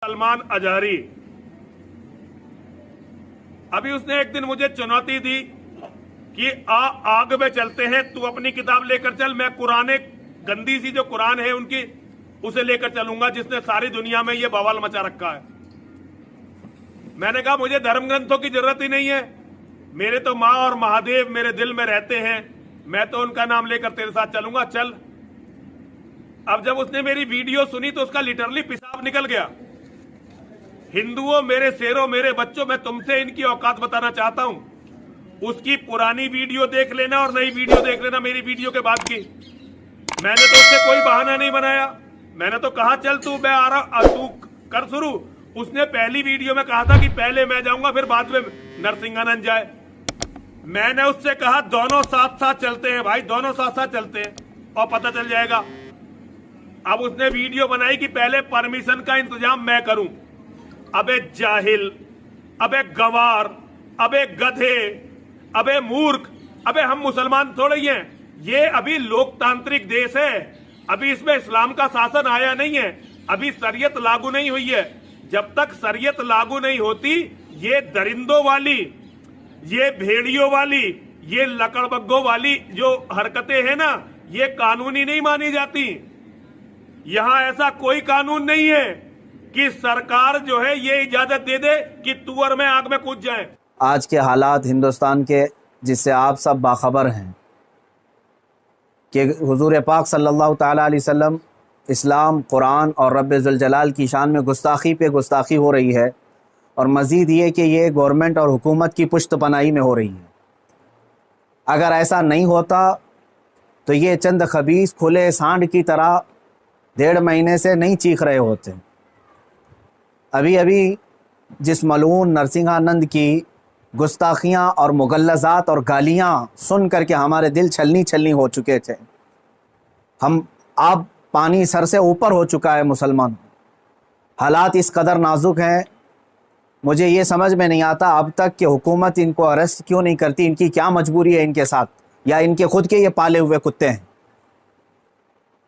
सलमान अजहरी, अभी उसने एक दिन मुझे चुनौती दी कि आग में चलते हैं, तू अपनी किताब लेकर चल, मैं कुरान, गंदी सी जो कुरान है उनकी, उसे लेकर चलूंगा जिसने सारी दुनिया में ये बवाल मचा रखा है। मैंने कहा मुझे धर्म ग्रंथों की जरूरत ही नहीं है, मेरे तो माँ और महादेव मेरे दिल में रहते हैं, मैं तो उनका नाम लेकर तेरे साथ चलूंगा, चल। अब जब उसने मेरी वीडियो सुनी तो उसका लिटरली पेशाब निकल गया। हिंदुओं, मेरे शेरों, मेरे बच्चों, मैं तुमसे इनकी औकात बताना चाहता हूं। उसकी पुरानी वीडियो देख लेना और नई वीडियो देख लेना मेरी वीडियो के बाद की। मैंने तो उससे कोई बहाना नहीं बनाया, मैंने तो कहा चल तू, मैं आ रहा, तू कर शुरू। उसने पहली वीडियो में कहा था कि पहले मैं जाऊंगा फिर बाद में नरसिंहानंद जाए। मैंने उससे कहा दोनों साथ साथ चलते हैं भाई, दोनों साथ साथ चलते हैं और पता चल जाएगा। अब उसने वीडियो बनाई कि पहले परमिशन का इंतजाम मैं करूं। अबे जाहिल, अबे गवार, अबे गधे, अबे मूर्ख, अबे हम मुसलमान थोड़े ही हैं, ये अभी लोकतांत्रिक देश है, अभी इसमें इस्लाम का शासन आया नहीं है, अभी शरीयत लागू नहीं हुई है। जब तक शरीयत लागू नहीं होती, ये दरिंदों वाली, ये भेड़ियों वाली, ये लकड़बग्गों वाली जो हरकतें हैं ना, ये कानूनी नहीं मानी जाती। यहां ऐसा कोई कानून नहीं है कि सरकार जो है ये इजाजत दे दे कि तू और मैं आग में कूद जाए। आज के हालात हिंदुस्तान के, जिससे आप सब बाखबर हैं कि हुजूर पाक सल्लल्लाहु ताला अलैहि वसल्लम, इस्लाम, कुरान और रब्बे जुल जलाल की शान में गुस्ताखी पे गुस्ताखी हो रही है, और मज़ीद ये कि ये गवर्नमेंट और हुकूमत की पुश्त पनाही में हो रही है। अगर ऐसा नहीं होता तो ये चंद खबीस खुले सांड की तरह 1.5 महीने से नहीं चीख रहे होते। अभी अभी जिस मलून नरसिंहानंद की गुस्ताखियाँ और मुगल्लज़ात और गालियाँ सुन करके हमारे दिल छलनी छलनी हो चुके थे, हम अब पानी सर से ऊपर हो चुका है मुसलमान। हालात इस कदर नाजुक हैं, मुझे ये समझ में नहीं आता अब तक कि हुकूमत इनको अरेस्ट क्यों नहीं करती। इनकी क्या मजबूरी है इनके साथ, या इनके खुद के ये पाले हुए कुत्ते हैं?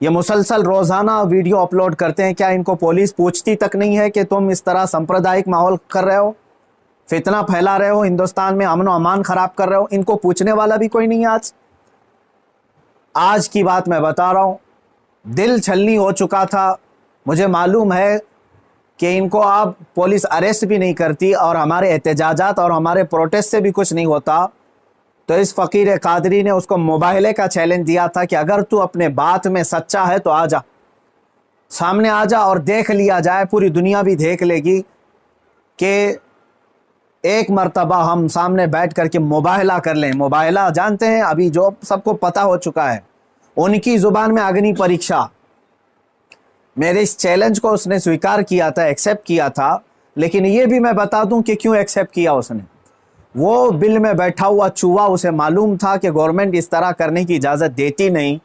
ये मुसलसल रोज़ाना वीडियो अपलोड करते हैं, क्या इनको पुलिस पूछती तक नहीं है कि तुम इस तरह सांप्रदायिक माहौल कर रहे हो, फितना फैला रहे हो, हिंदुस्तान में अमन व अमान ख़राब कर रहे हो? इनको पूछने वाला भी कोई नहीं है। आज की बात मैं बता रहा हूँ, दिल छलनी हो चुका था। मुझे मालूम है कि इनको अब पुलिस अरेस्ट भी नहीं करती और हमारे एहतजाजात और हमारे प्रोटेस्ट से भी कुछ नहीं होता। तो इस फ़कीर कादरी ने उसको मुबाहले का चैलेंज दिया था कि अगर तू अपने बात में सच्चा है तो आ जा, सामने आ जा और देख लिया जाए, पूरी दुनिया भी देख लेगी कि एक मर्तबा हम सामने बैठ करके मुबाहला कर लें। मुबाहला जानते हैं, अभी जो सबको पता हो चुका है, उनकी ज़ुबान में अग्नि परीक्षा। मेरे इस चैलेंज को उसने स्वीकार किया था, एक्सेप्ट किया था, लेकिन ये भी मैं बता दूं कि क्यों एक्सेप्ट किया उसने। वो बिल में बैठा हुआ चूहा, उसे मालूम था कि गवर्नमेंट इस तरह करने की इजाज़त देती नहीं,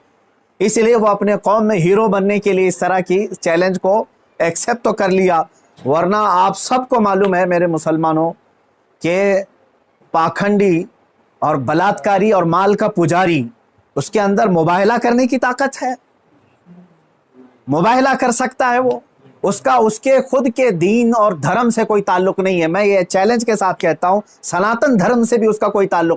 इसलिए वो अपने कौम में हीरो बनने के लिए इस तरह की चैलेंज को एक्सेप्ट तो कर लिया। वरना आप सबको मालूम है मेरे मुसलमानों कि पाखंडी और बलात्कारी और माल का पुजारी, उसके अंदर मुबाहला करने की ताकत है, मुबाहला कर सकता है वो। उसका उसके खुद के दीन और धर्म से कोई ताल्लुक नहीं है। मैं ये चैलेंज के साथ कहता हूं, सनातन धर्म से भी उसका कोई ताल्लुक